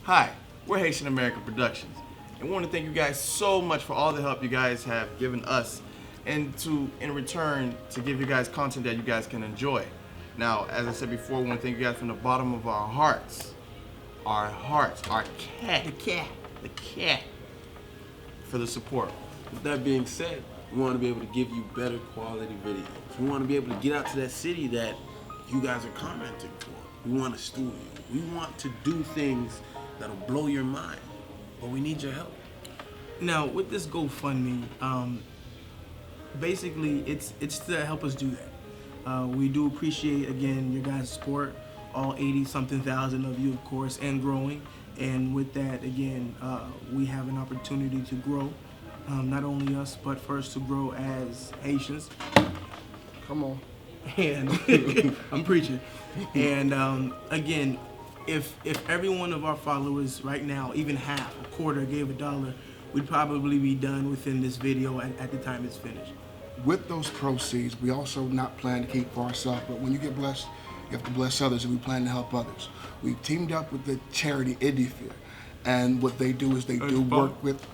Hi, we're Haitian American Productions, and we want to thank you guys so much for all the help you guys have given us, and in return, to give you guys content that you guys can enjoy. Now, as I said before, we want to thank you guys from the bottom of our hearts, our cat, the cat, for the support. With that being said, we want to be able to give you better quality videos. We want to be able to get out to that city that you guys are commenting for. We want to studio. We want to do things that'll blow your mind, but we need your help. Now, with this GoFundMe, basically it's to help us do that. We do appreciate, again, your guys' support, all 80-something thousand of you, of course, and growing. And with that, again, we have an opportunity to grow, not only us, but first to grow as Haitians. Come on. And I'm preaching. And again, if every one of our followers right now, even half, a quarter, gave $1, we'd probably be done within this video at the time it's finished. With those proceeds, we also not plan to keep for ourselves, but when you get blessed, you have to bless others, and we plan to help others. We've teamed up with the charity Indie Fear, and what they do is they do work with,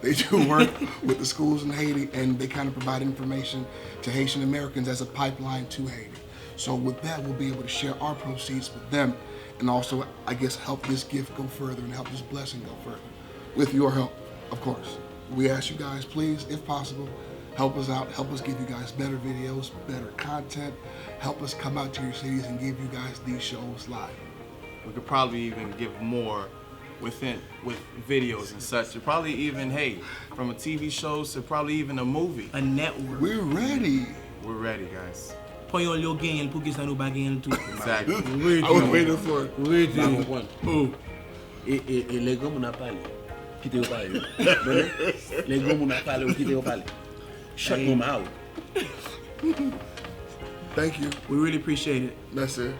they do work with the schools in Haiti, and they kind of provide information to Haitian Americans as a pipeline to Haiti. So with that, we'll be able to share our proceeds with them, and also, I guess, help this gift go further and help this blessing go further. With your help, of course. We ask you guys, please, if possible, help us out, help us give you guys better videos, better content, help us come out to your cities and give you guys these shows live. We could probably even give more with videos and such. Probably even, hey, from a TV shows to probably even a movie. A network. We're ready. We're ready, guys. Põe olho ganhando porque está no bagulho tudo. Exactly. I was waiting for it. Oh. E legal na pale. Kite o pale. Legal na pale o kite o pale. Shut them out. Thank you. We really appreciate it. That's it.